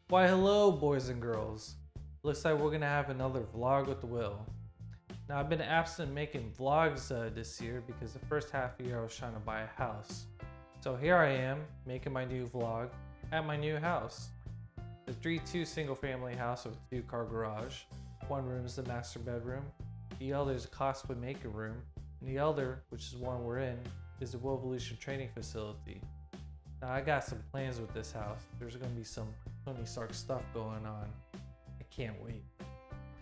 Why hello boys and girls. Looks like we're gonna have another vlog with Will. Now I've been absent making vlogs this year because the first half of the year I was trying to buy a house. So here I am making my new vlog at my new house. The 3-2 single family house with a 2-car garage. One room is the master bedroom. The other is a cosplay making room. And the other, which is one we're in, is the Will Evolution training facility. Now I got some plans with this house. There's gonna be some Tony Stark stuff going on. I can't wait.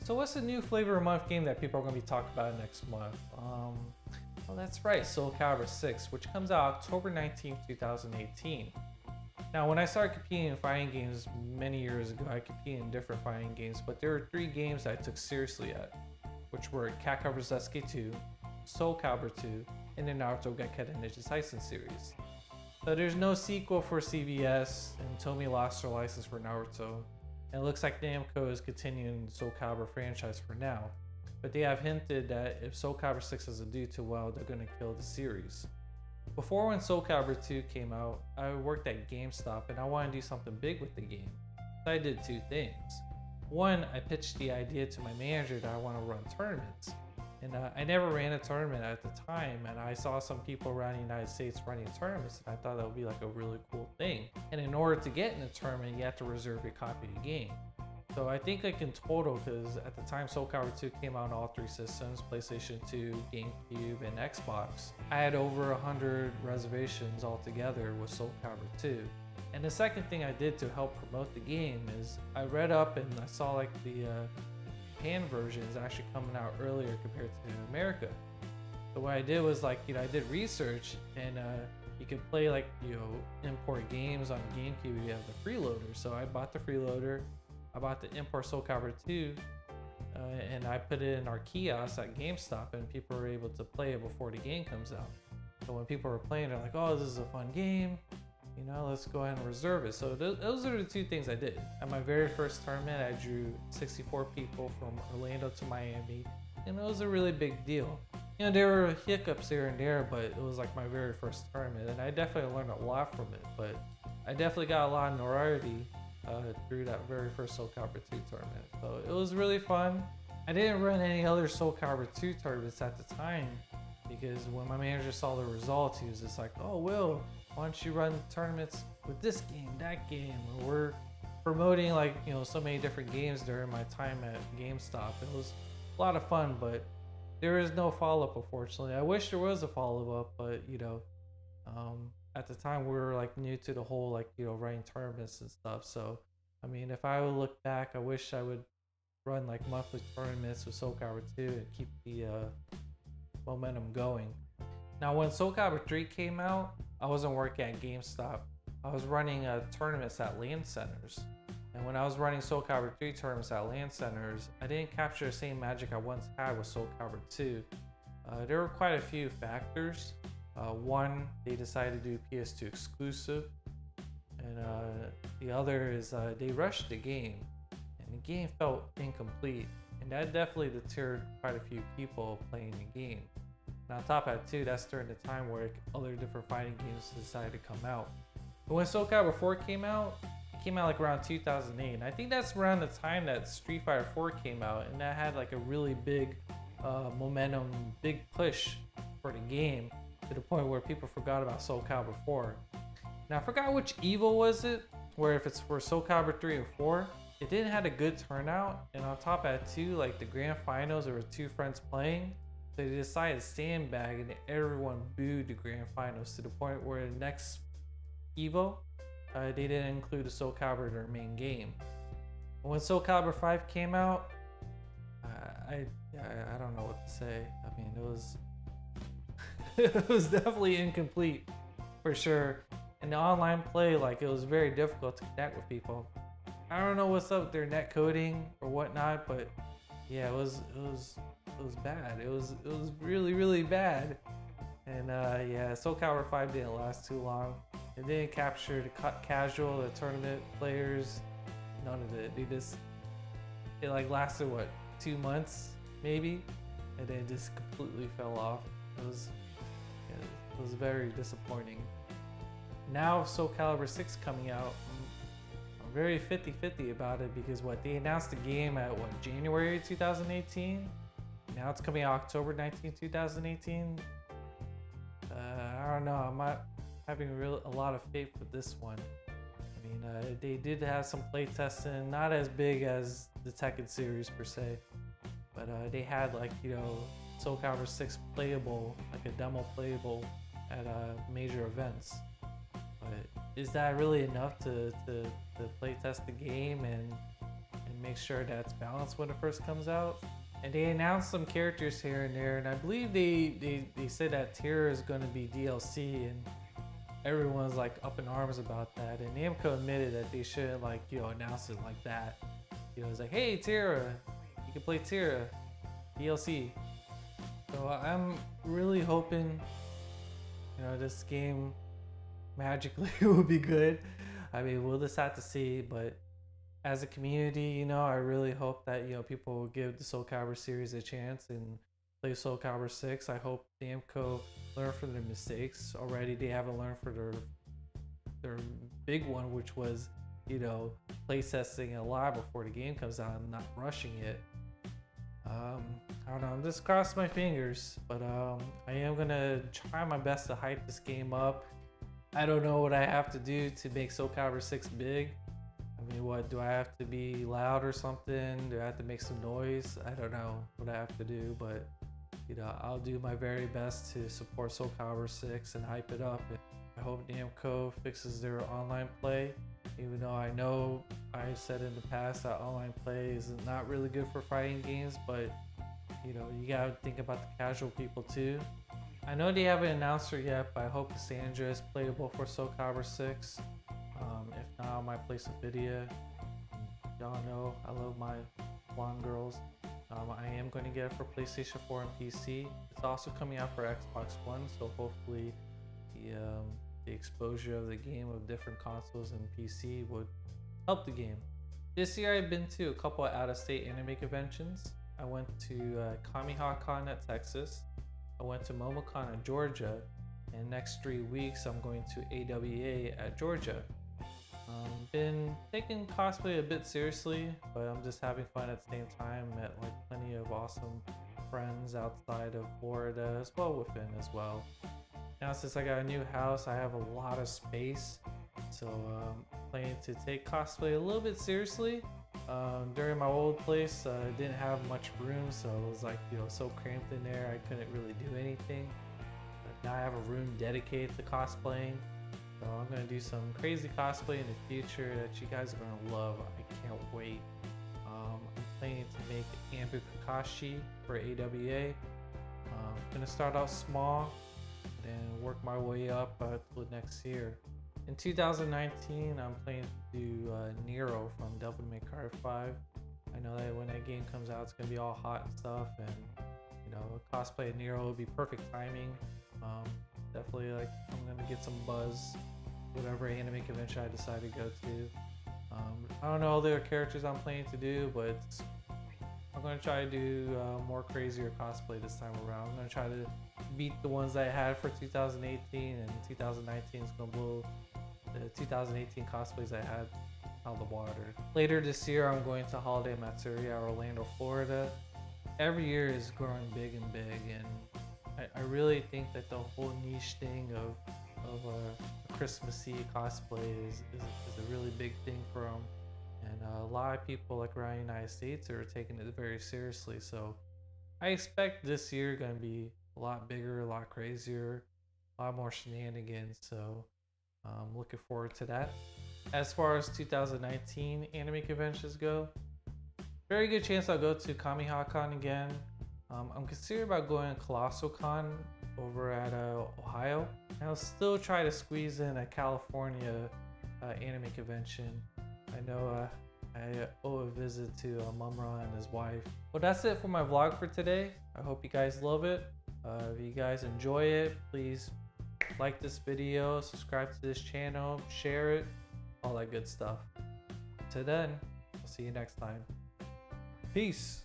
So what's the new flavor of month game that people are gonna be talking about next month? Well, that's right, SoulCalibur VI, which comes out October 19th, 2018. Now, when I started competing in fighting games many years ago, I competed in different fighting games, but there were 3 games that I took seriously at, which were Capcom vs. SK 2, SoulCalibur 2, and the Naruto Gaketen Ninja Taisen series. So there's no sequel for CVS, and Tomy lost their license for Naruto. And it looks like Namco is continuing the SoulCalibur franchise for now. But they have hinted that if SoulCalibur 6 doesn't do too well, they're going to kill the series. Before when SoulCalibur 2 came out, I worked at GameStop and I wanted to do something big with the game. So I did 2 things. One, I pitched the idea to my manager that I want to run tournaments. And I never ran a tournament at the time, and I saw some people around the United States running tournaments, and I thought that would be like a really cool thing. And in order to get in a tournament, you have to reserve your copy of the game. So I think like in total, because at the time SoulCalibur 2 came out on all 3 systems, PlayStation 2, GameCube, and Xbox, I had over 100 reservations altogether with SoulCalibur 2. And the second thing I did to help promote the game is I read up and I saw like the Japan version is actually coming out earlier compared to America. So what I did was like, I did research, and you could play like, import games on GameCube. You have the freeloader. So I bought the freeloader. I bought the import SoulCalibur 2, and I put it in our kiosk at GameStop, and people were able to play it before the game comes out. So when people were playing, they're like, "Oh, this is a fun game. Let's go ahead and reserve it." So those are the 2 things I did. At my very first tournament, I drew 64 people from Orlando to Miami, and it was a really big deal. There were hiccups here and there, but it was like my very first tournament, and I definitely learned a lot from it. But I definitely got a lot of notoriety through that very first SoulCalibur 2 tournament. So it was really fun. I didn't run any other SoulCalibur 2 tournaments at the time, because when my manager saw the results, he was just like, "Oh, Will, why don't you run tournaments with this game, that game?" We're promoting like, so many different games during my time at GameStop. It was a lot of fun, but there is no follow-up, unfortunately. I wish there was a follow-up, but at the time we were like new to the whole like, running tournaments and stuff. So, I mean, if I would look back, I wish I would run like monthly tournaments with SoulCalibur 2 and keep the momentum going. Now, when SoulCalibur 3 came out, I wasn't working at GameStop. I was running tournaments at LAN centers. And when I was running SoulCalibur 3 tournaments at LAN centers, I didn't capture the same magic I once had with SoulCalibur 2. There were quite a few factors. One, they decided to do PS2 exclusive. And the other is they rushed the game. And the game felt incomplete. And that definitely deterred quite a few people playing the game. And on top of that too, that's during the time where other different fighting games decided to come out. But when SoulCalibur 4 came out, it came out like around 2008. And I think that's around the time that Street Fighter 4 came out, and that had like a really big momentum, big push for the game, to the point where people forgot about SoulCalibur 4. Now I forgot which Evo was it, where if it's for SoulCalibur 3 and 4, it didn't have a good turnout. And on top of that too, like the grand finals, there were 2 friends playing. So they decided to sandbag, and everyone booed the grand finals, to the point where the next Evo, they didn't include the SoulCalibur in their main game. And when SoulCalibur 5 came out, I don't know what to say. I mean, it was it was definitely incomplete for sure. And the online play, like, it was very difficult to connect with people. I don't know what's up with their net coding or whatnot, but yeah, it was bad. It was really, really bad. And yeah, SoulCalibur 5 didn't last too long. It didn't capture the casual, the tournament players, none of it. It like lasted what, 2 months maybe, and then it just completely fell off. It was very disappointing. Now SoulCalibur 6 coming out, I'm very 50-50 about it because they announced the game at January 2018. Now it's coming out October 19th, 2018. I don't know. I'm not having a lot of faith with this one. I mean, they did have some play testing, not as big as the Tekken series per se, but they had like, you know, SoulCalibur VI playable, like a demo playable at major events. But is that really enough to play test the game and make sure that it's balanced when it first comes out? And they announced some characters here and there, and I believe they said that Tira is going to be DLC, and everyone's like up in arms about that. And Namco admitted that they shouldn't, like, you know, announce it like that. You know, it's like, hey, Tira, you can play Tira DLC. So I'm really hoping, you know, this game magically will be good. I mean, we'll just have to see, but as a community, you know, I really hope that, you know, people will give the SoulCalibur series a chance and play SoulCalibur VI. I hope Namco learn from their mistakes. Already they haven't learned for their big one, which was, you know, playtesting a lot before the game comes out and not rushing it. I don't know, I'm just crossing my fingers, but I am gonna try my best to hype this game up. I don't know what I have to do to make SoulCalibur VI big. I mean, what do I have to be loud or something? Do I have to make some noise? I don't know what I have to do, but you know, I'll do my very best to support SoulCalibur VI and hype it up. I hope Namco fixes their online play, even though I know I've said in the past that online play is not really good for fighting games, but you know, you gotta think about the casual people too. I know they haven't announced her yet, but I hope Cassandra is playable for SoulCalibur VI. If not, I might play Cybidia. Y'all know I love my blonde girls. I am going to get it for PlayStation 4 and PC. It's also coming out for Xbox One, so hopefully the exposure of the game of different consoles and PC would help the game. This year I've been to a couple of out-of-state anime conventions. I went to KamiHaCon at Texas. I went to MomoCon at Georgia. And next 3 weeks I'm going to AWA at Georgia. Been taking cosplay a bit seriously, but I'm just having fun at the same time. Met like plenty of awesome friends outside of Florida, as well within as well. Now since I got a new house, I have a lot of space, so I'm planning to take cosplay a little bit seriously. During my old place, I didn't have much room, so it was like, you know, so cramped in there I couldn't really do anything. But now I have a room dedicated to cosplaying. So I'm going to do some crazy cosplay in the future that you guys are going to love. I can't wait. I'm planning to make Ambu Kakashi for AWA. I'm going to start out small and work my way up till next year. In 2019, I'm planning to do Nero from Devil May Cry 5. I know that when that game comes out, it's going to be all hot and stuff, and you know, cosplay of Nero will be perfect timing. Definitely, like, I'm gonna get some buzz whatever anime convention I decide to go to. I don't know all the other characters I'm planning to do, but I'm gonna try to do more crazier cosplay this time around. I'm gonna try to beat the ones that I had for 2018, and 2019 is gonna blow the 2018 cosplays I had out of the water. Later this year, I'm going to Holiday Matsuria, Orlando, Florida. Every year is growing big and big, and I really think that the whole niche thing of a Christmassy cosplay is a really big thing for them, and a lot of people like around the United States are taking it very seriously. So I expect this year going to be a lot bigger, a lot crazier, a lot more shenanigans. So I'm looking forward to that. As far as 2019 anime conventions go, very good chance I'll go to KamiHaCon again. I'm considering about going to Colossal Con over at Ohio. And I'll still try to squeeze in a California anime convention. I know I owe a visit to Mumra and his wife. Well, that's it for my vlog for today. I hope you guys love it. If you guys enjoy it, please like this video, subscribe to this channel, share it, all that good stuff. Till then, I'll see you next time. Peace.